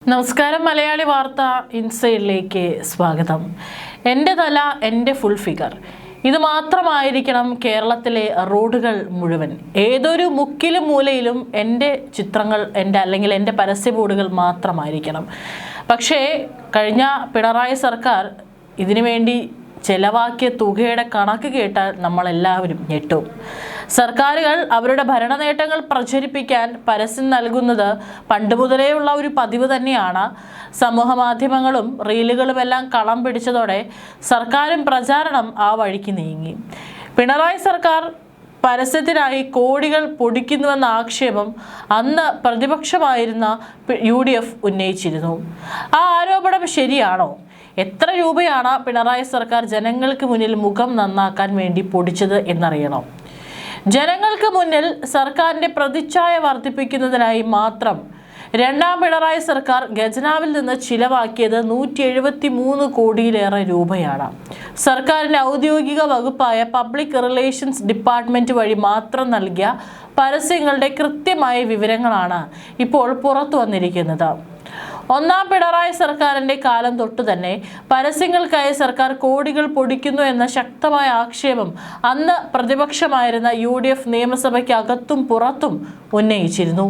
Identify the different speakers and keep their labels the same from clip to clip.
Speaker 1: നമസ്കാരം. മലയാളി വാർത്ത ഇൻസൈഡിലേക്ക് സ്വാഗതം. എൻ്റെ തല എൻ്റെ ഫുൾ ഫിഗർ, ഇത് മാത്രമായിരിക്കണം കേരളത്തിലെ റോഡുകൾ മുഴുവൻ. ഏതൊരു മുക്കിലും മൂലയിലും എൻ്റെ ചിത്രങ്ങൾ, അല്ലെങ്കിൽ എൻ്റെ പരസ്യ ബോർഡുകൾ മാത്രമായിരിക്കണം. പക്ഷേ കഴിഞ്ഞ പിണറായി സർക്കാർ ഇതിനുവേണ്ടി ചെലവാക്കിയ തുകയുടെ കണക്ക് കേട്ടാൽ നമ്മളെല്ലാവരും ഞെട്ടും. സർക്കാരുകൾ അവരുടെ ഭരണ നേട്ടങ്ങൾ പ്രചരിപ്പിക്കാൻ പരസ്യം നൽകുന്നത് പണ്ട് മുതലേ ഉള്ള ഒരു പതിവ് തന്നെയാണ്. സമൂഹ മാധ്യമങ്ങളും റീലുകളും എല്ലാം കളം പിടിച്ചതോടെ സർക്കാരും പ്രചാരണം ആ വഴിക്ക് നീങ്ങി. പിണറായി സർക്കാർ പരസ്യത്തിനായി കോടികൾ പൊടിക്കുന്നുവെന്ന ആക്ഷേപം അന്ന് പ്രതിപക്ഷമായിരുന്ന UDF ഉന്നയിച്ചിരുന്നു. ആ ആരോപണം ശരിയാണോ? എത്ര രൂപയാണ് പിണറായി സർക്കാർ ജനങ്ങൾക്ക് മുന്നിൽ മുഖം നന്നാക്കാൻ വേണ്ടി പൊടിച്ചത് എന്നറിയണം. ജനങ്ങൾക്ക് മുന്നിൽ സർക്കാരിൻ്റെ പ്രതിച്ഛായ വർദ്ധിപ്പിക്കുന്നതിനായി മാത്രം രണ്ടാം പിണറായി സർക്കാർ ഖജനാവിൽ നിന്ന് ചിലവാക്കിയത് 173 കോടിയിലേറെ രൂപയാണ്. സർക്കാരിൻ്റെ ഔദ്യോഗിക വകുപ്പായ പബ്ലിക് റിലേഷൻസ് ഡിപ്പാർട്ട്മെൻറ്റ് വഴി മാത്രം നൽകിയ പരസ്യങ്ങളുടെ കൃത്യമായ വിവരങ്ങളാണ് ഇപ്പോൾ പുറത്തു വന്നിരിക്കുന്നത്. ഒന്നാം പിണറായി സർക്കാരിൻ്റെ കാലം തൊട്ടു തന്നെ പരസ്യങ്ങൾക്കായി സർക്കാർ കോടികൾ പൊടിക്കുന്നു എന്ന ശക്തമായ ആക്ഷേപം അന്ന് പ്രതിപക്ഷമായിരുന്ന UDF നിയമസഭയ്ക്ക് അകത്തും പുറത്തും ഉന്നയിച്ചിരുന്നു.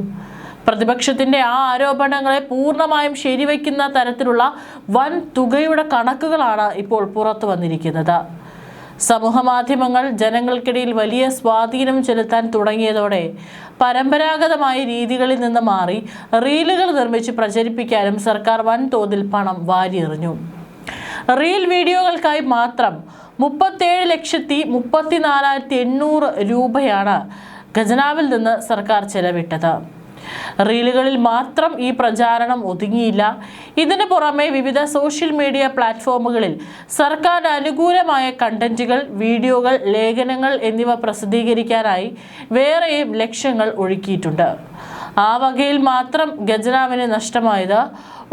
Speaker 1: പ്രതിപക്ഷത്തിൻ്റെ ആ ആരോപണങ്ങളെ പൂർണ്ണമായും ശരിവയ്ക്കുന്ന തരത്തിലുള്ള വൻ തുകയുടെ കണക്കുകളാണ് ഇപ്പോൾ പുറത്തു വന്നിരിക്കുന്നത്. സമൂഹ മാധ്യമങ്ങൾ ജനങ്ങൾക്കിടയിൽ വലിയ സ്വാധീനം ചെലുത്താൻ തുടങ്ങിയതോടെ പരമ്പരാഗതമായ രീതികളിൽ നിന്ന് മാറി റീലുകൾ നിർമ്മിച്ച് പ്രചരിപ്പിക്കാനും സർക്കാർ വൻതോതിൽ പണം വാരിയെറിഞ്ഞു. റീൽ വീഡിയോകൾക്കായി മാത്രം 37,34,800 രൂപയാണ് ഖജനാവിൽ നിന്ന് സർക്കാർ ചെലവിട്ടത്. റീലുകളിൽ മാത്രം ഈ പ്രചാരണം ഒതുങ്ങിയില്ല. ഇതിനു പുറമെ വിവിധ സോഷ്യൽ മീഡിയ പ്ലാറ്റ്ഫോമുകളിൽ സർക്കാരിന് അനുകൂലമായ കണ്ടന്റുകൾ, വീഡിയോകൾ, ലേഖനങ്ങൾ എന്നിവ പ്രസിദ്ധീകരിക്കാനായി വേറെയും ലക്ഷങ്ങൾ ഒഴുക്കിയിട്ടുണ്ട്. ആ വകയിൽ മാത്രം ഖജനാവിന് നഷ്ടമായത്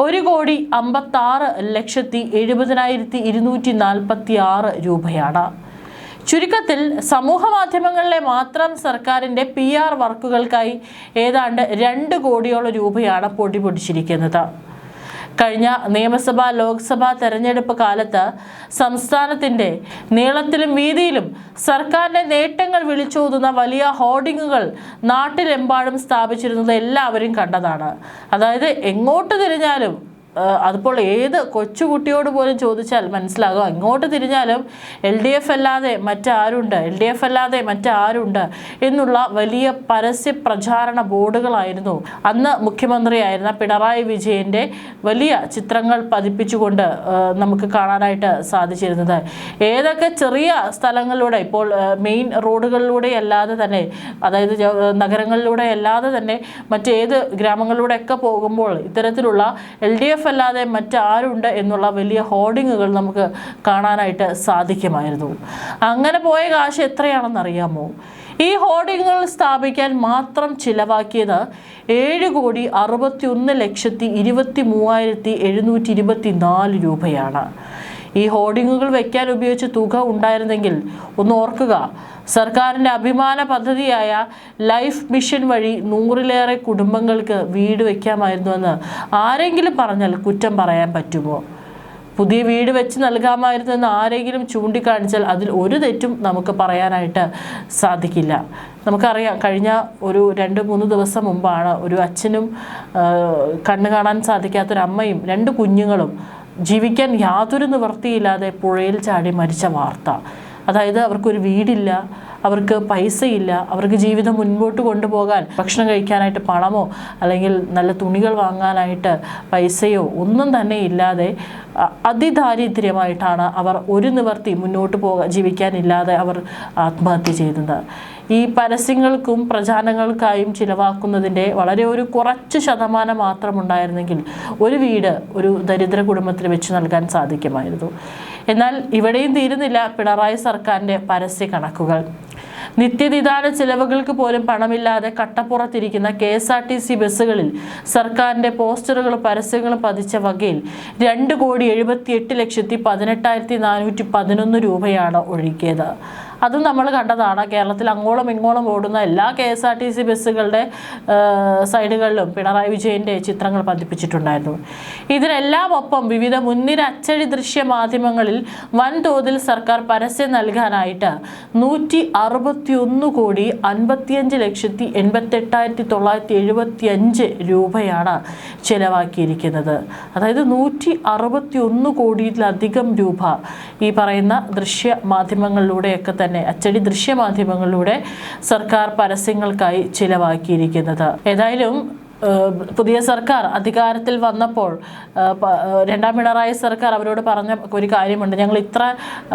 Speaker 1: 1,56,70,246 രൂപയാണ്. ചുരുക്കത്തിൽ സമൂഹ മാധ്യമങ്ങളിലെ മാത്രം സർക്കാരിൻ്റെ PR വർക്കുകൾക്കായി ഏതാണ്ട് 2 കോടിയോളം രൂപയാണ് പൊടിച്ചിരിക്കുന്നത്. കഴിഞ്ഞ നിയമസഭാ ലോക്സഭാ തെരഞ്ഞെടുപ്പ് കാലത്ത് സംസ്ഥാനത്തിൻ്റെ നീളത്തിലും വീതിയിലും സർക്കാരിൻ്റെ നേട്ടങ്ങൾ വിളിച്ചോതുന്ന വലിയ ഹോർഡിങ്ങുകൾ നാട്ടിലെമ്പാടും സ്ഥാപിച്ചിരുന്നത് എല്ലാവരും കണ്ടതാണ്. അതായത് എങ്ങോട്ട് തിരിഞ്ഞാലും, അതിപ്പോൾ ഏത് കൊച്ചുകുട്ടിയോട് പോലും ചോദിച്ചാൽ മനസ്സിലാകും, എങ്ങോട്ട് തിരിഞ്ഞാലും LDF അല്ലാതെ മറ്റാരുണ്ട് എന്നുള്ള വലിയ പരസ്യ പ്രചാരണ ബോർഡുകളായിരുന്നു അന്ന് മുഖ്യമന്ത്രിയായിരുന്ന പിണറായി വിജയൻ്റെ വലിയ ചിത്രങ്ങൾ പതിപ്പിച്ചുകൊണ്ട് നമുക്ക് കാണാനായിട്ട് സാധിച്ചിരുന്നത്. ഏതൊക്കെ ചെറിയ സ്ഥലങ്ങളിലൂടെ, ഇപ്പോൾ മെയിൻ റോഡുകളിലൂടെ അല്ലാതെ തന്നെ, അതായത് നഗരങ്ങളിലൂടെ അല്ലാതെ തന്നെ മറ്റേത് ഗ്രാമങ്ങളിലൂടെയൊക്കെ പോകുമ്പോൾ ഇത്തരത്തിലുള്ള LDF അല്ലാതെ മറ്റാരുണ്ട് എന്നുള്ള വലിയ ഹോർഡിങ്ങുകൾ നമുക്ക് കാണാനായിട്ട് സാധിക്കുമായിരുന്നു. അങ്ങനെ പോയ കാശ് എത്രയാണെന്ന് അറിയാമോ? ഈ ഹോർഡിങ്ങുകൾ സ്ഥാപിക്കാൻ മാത്രം ചിലവാക്കിയത് 7,61,23,724 രൂപയാണ്. ഈ ഹോർഡിങ്ങുകൾ വയ്ക്കാൻ ഉപയോഗിച്ച തുക ഉണ്ടായിരുന്നെങ്കിൽ ഒന്ന് ഓർക്കുക, സർക്കാരിൻ്റെ അഭിമാന പദ്ധതിയായ ലൈഫ് മിഷൻ വഴി 100-ലേറെ കുടുംബങ്ങൾക്ക് വീട് വയ്ക്കാമായിരുന്നുവെന്ന് ആരെങ്കിലും പറഞ്ഞാൽ കുറ്റം പറയാൻ പറ്റുമോ? പുതിയ വീട് വെച്ച് നൽകാമായിരുന്നു എന്ന് ആരെങ്കിലും ചൂണ്ടിക്കാണിച്ചാൽ അതിൽ ഒരു തെറ്റും നമുക്ക് പറയാനായിട്ട് സാധിക്കില്ല. നമുക്കറിയാം, കഴിഞ്ഞ ഒരു 2-3 ദിവസം മുമ്പാണ് ഒരു അച്ഛനും കണ്ണു കാണാൻ സാധിക്കാത്തൊരമ്മയും 2 കുഞ്ഞുങ്ങളും ജീവിക്കാൻ യാതൊരു നിവൃത്തിയില്ലാതെ പുഴയിൽ ചാടി മരിച്ച വാർത്ത. അതായത് അവർക്കൊരു വീടില്ല, അവർക്ക് പൈസയില്ല, അവർക്ക് ജീവിതം മുൻപോട്ട് കൊണ്ടുപോകാൻ ഭക്ഷണം കഴിക്കാനായിട്ട് പണമോ അല്ലെങ്കിൽ നല്ല തുണികൾ വാങ്ങാനായിട്ട് പൈസയോ ഒന്നും തന്നെ ഇല്ലാതെ അതിദാരിദ്ര്യമായിട്ടാണ് അവർ ഒരു നിവർത്തി മുന്നോട്ട് ജീവിക്കാനില്ലാതെ അവർ ആത്മഹത്യ ചെയ്തത്. ഈ പരസ്യങ്ങൾക്കും പ്രചാരണങ്ങൾക്കായും ചിലവാക്കുന്നതിൻ്റെ വളരെ ഒരു കുറച്ച് ശതമാനം മാത്രമുണ്ടായിരുന്നെങ്കിൽ ഒരു വീട് ഒരു ദരിദ്ര കുടുംബത്തിന് വെച്ച് നൽകാൻ സാധിക്കുമായിരുന്നു. എന്നാൽ ഇവിടെയും തീരുന്നില്ല പിണറായി സർക്കാരിൻ്റെ പരസ്യ കണക്കുകൾ. നിത്യനിദാന ചിലവുകൾക്ക് പോലും പണമില്ലാതെ കട്ടപ്പുറത്തിരിക്കുന്ന KSRTC ബസ്സുകളിൽ സർക്കാരിൻ്റെ പോസ്റ്ററുകളും പരസ്യങ്ങളും പതിച്ച വകയിൽ 2,78,18,411 രൂപയാണ് ഒഴുകിയത്. അതും നമ്മൾ കണ്ടതാണ്. കേരളത്തിൽ അങ്ങോളം ഇങ്ങോളം ഓടുന്ന എല്ലാ KSRTC ബസ്സുകളുടെ സൈഡുകളിലും പിണറായി വിജയൻ്റെ ചിത്രങ്ങൾ പതിപ്പിച്ചിട്ടുണ്ടായിരുന്നു. ഇതിനെല്ലാം ഒപ്പം വിവിധ മുൻനിര അച്ചടി ദൃശ്യ മാധ്യമങ്ങളിൽ വൻതോതിൽ സർക്കാർ പരസ്യം നൽകാനായിട്ട് 160,55,88,975 രൂപയാണ് ചെലവാക്കിയിരിക്കുന്നത്. അതായത് 161 കോടിയിലധികം രൂപ ഈ പറയുന്ന ദൃശ്യ മാധ്യമങ്ങളിലൂടെയൊക്കെ തന്നെ, അച്ചടി ദൃശ്യ മാധ്യമങ്ങളിലൂടെ സർക്കാർ പരസ്യങ്ങൾക്കായി ചിലവാക്കിയിരിക്കുന്നത്. ഏതായാലും പുതിയ സർക്കാർ അധികാരത്തിൽ വന്നപ്പോൾ രണ്ടാം പിണറായി സർക്കാർ അവരോട് പറഞ്ഞ ഒരു കാര്യമുണ്ട്. ഞങ്ങൾ ഇത്ര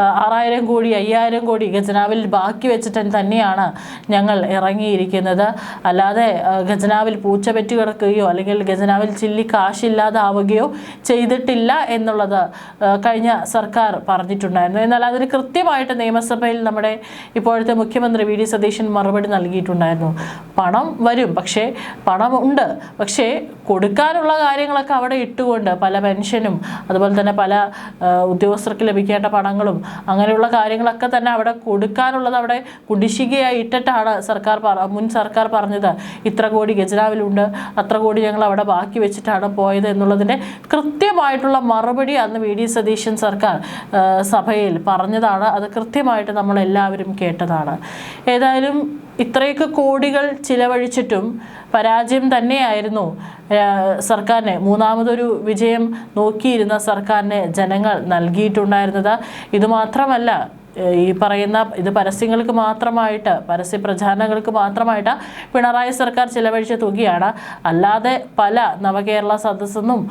Speaker 1: 6,000 കോടി 5,000 കോടി ഖജനാവിൽ ബാക്കി വെച്ചിട്ട് തന്നെയാണ് ഞങ്ങൾ ഇറങ്ങിയിരിക്കുന്നത്, അല്ലാതെ ഖജനാവിൽ പൂച്ച പെറ്റ് കിടക്കുകയോ അല്ലെങ്കിൽ ഖജനാവിൽ ചില്ലി കാശില്ലാതാവുകയോ ചെയ്തിട്ടില്ല എന്നുള്ളത് കഴിഞ്ഞ സർക്കാർ പറഞ്ഞിട്ടുണ്ടായിരുന്നു. എന്നാൽ അതിന് കൃത്യമായിട്ട് നിയമസഭയിൽ നമ്മുടെ ഇപ്പോഴത്തെ മുഖ്യമന്ത്രി VD സതീശൻ മറുപടി നൽകിയിട്ടുണ്ടായിരുന്നു. പണം വരും, പക്ഷേ പണമുണ്ട്, പക്ഷേ കൊടുക്കാനുള്ള കാര്യങ്ങളൊക്കെ അവിടെ ഇട്ടുകൊണ്ട് പല പെൻഷനും അതുപോലെ തന്നെ പല ഉദ്യോഗസ്ഥർക്ക് ലഭിക്കേണ്ട പണങ്ങളും അങ്ങനെയുള്ള കാര്യങ്ങളൊക്കെ തന്നെ അവിടെ കൊടുക്കാനുള്ളത് അവിടെ കുടിശ്ശികയായി ഇട്ടിട്ടാണ് മുൻ സർക്കാർ പറഞ്ഞത് ഇത്ര കോടി ഖജനാവിലുണ്ട്, അത്ര കോടി ഞങ്ങൾ അവിടെ ബാക്കി വെച്ചിട്ടാണ് പോയത് എന്നുള്ളതിൻ്റെ കൃത്യമായിട്ടുള്ള മറുപടി അന്ന് VD സതീശൻ സർക്കാർ സഭയിൽ പറഞ്ഞതാണ്. അത് കൃത്യമായിട്ട് നമ്മളെല്ലാവരും കേട്ടതാണ്. ഏതായാലും ഇത്രയൊക്കെ കോടികൾ ചിലവഴിച്ചിട്ടും പരാജയം തന്നെയായിരുന്നു സർക്കാരിനെ, മൂന്നാമതൊരു വിജയം നോക്കിയിരുന്ന സർക്കാരിനെ ജനങ്ങൾ നൽകിയിട്ടുണ്ടായിരുന്നത്. ഇതുമാത്രമല്ല, ഈ പറയുന്ന ഇത് പരസ്യങ്ങൾക്ക് മാത്രമായിട്ട്, പരസ്യ പ്രചാരണങ്ങൾക്ക് മാത്രമായിട്ട് പിണറായി സർക്കാർ ചിലവഴിച്ച തുകയാണ്. അല്ലാതെ പല നവകേരള സദസ്സെന്നും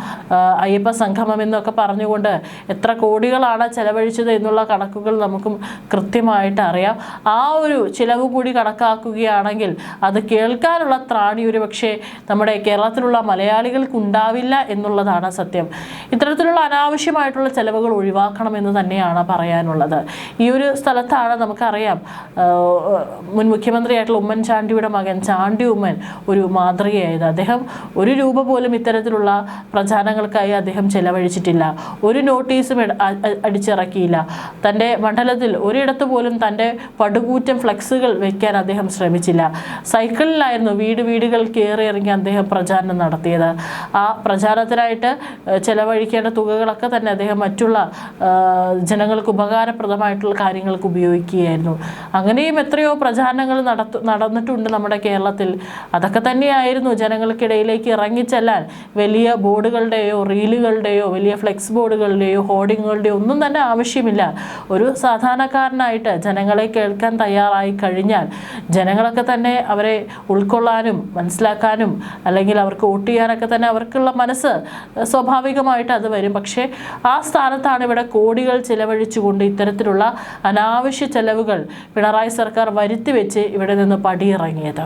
Speaker 1: അയ്യപ്പ സംഗമം എന്നൊക്കെ പറഞ്ഞുകൊണ്ട് എത്ര കോടികളാണ് ചെലവഴിച്ചത് എന്നുള്ള കണക്കുകൾ നമുക്കും കൃത്യമായിട്ട് അറിയാം. ആ ഒരു ചിലവ് കൂടി കണക്കാക്കുകയാണെങ്കിൽ അത് കേൾക്കാനുള്ള ത്രാണി ഒരു പക്ഷേ നമ്മുടെ കേരളത്തിലുള്ള മലയാളികൾക്ക് ഉണ്ടാവില്ല എന്നുള്ളതാണ് സത്യം. ഇത്തരത്തിലുള്ള അനാവശ്യമായിട്ടുള്ള ചെലവുകൾ ഒഴിവാക്കണമെന്ന് തന്നെയാണ് പറയാനുള്ളത്. ഈ ഒരു സ്ഥലത്താണ് നമുക്കറിയാം മുൻ മുഖ്യമന്ത്രിയായിട്ടുള്ള ഉമ്മൻചാണ്ടിയുടെ മകൻ ചാണ്ടി ഉമ്മൻ ഒരു മാതൃകയായത്. അദ്ദേഹം 1 രൂപ പോലും ഇത്തരത്തിലുള്ള പ്രചാരണങ്ങൾക്കായി അദ്ദേഹം ചെലവഴിച്ചിട്ടില്ല. ഒരു നോട്ടീസും അടിച്ചിറക്കിയില്ല. തൻ്റെ മണ്ഡലത്തിൽ ഒരിടത്ത് പോലും തൻ്റെ പടുകൂറ്റൻ ഫ്ലെക്സുകൾ വയ്ക്കാൻ അദ്ദേഹം ശ്രമിച്ചില്ല. സൈക്കിളിലായിരുന്നു വീടുകൾ കയറി ഇറങ്ങി അദ്ദേഹം പ്രചാരണം നടത്തിയത്. ആ പ്രചാരണത്തിനായിട്ട് ചെലവഴിക്കേണ്ട തുകകളൊക്കെ തന്നെ അദ്ദേഹം മറ്റുള്ള ജനങ്ങൾക്ക് ഉപകാരപ്രദമായിട്ടുള്ള കാര്യങ്ങൾക്ക് ഉപയോഗിക്കുകയായിരുന്നു. അങ്ങനെയും എത്രയോ പ്രചാരണങ്ങൾ നടന്നിട്ടുണ്ട് നമ്മുടെ കേരളത്തിൽ. അതൊക്കെ തന്നെയായിരുന്നു ജനങ്ങൾക്കിടയിലേക്ക് ഇറങ്ങിച്ചെല്ലാൻ വലിയ ബോർഡുകളുടെയോ റീലുകളുടെയോ വലിയ ഫ്ലെക്സ് ബോർഡുകളുടെയോ ഹോർഡിങ്ങുകളുടെയോ ഒന്നും തന്നെ ആവശ്യമില്ല. ഒരു സാധാരണക്കാരനായിട്ട് ജനങ്ങളെ കേൾക്കാൻ തയ്യാറായി കഴിഞ്ഞാൽ ജനങ്ങളൊക്കെ തന്നെ അവരെ ഉൾക്കൊള്ളാനും മനസ്സിലാക്കാനും അല്ലെങ്കിൽ അവർക്ക് വോട്ട് ചെയ്യാനൊക്കെ തന്നെ അവർക്കുള്ള മനസ്സ് സ്വാഭാവികമായിട്ട് അത് വരും. പക്ഷേ ആ സ്ഥാനത്താണ് ഇവിടെ കോടികൾ ചിലവഴിച്ചുകൊണ്ട് ഇത്തരത്തിലുള്ള അനാവശ്യ ചെലവുകൾ പിണറായി സർക്കാർ വരുത്തിവെച്ച് ഇവിടെ നിന്ന് പടിയിറങ്ങിയത്.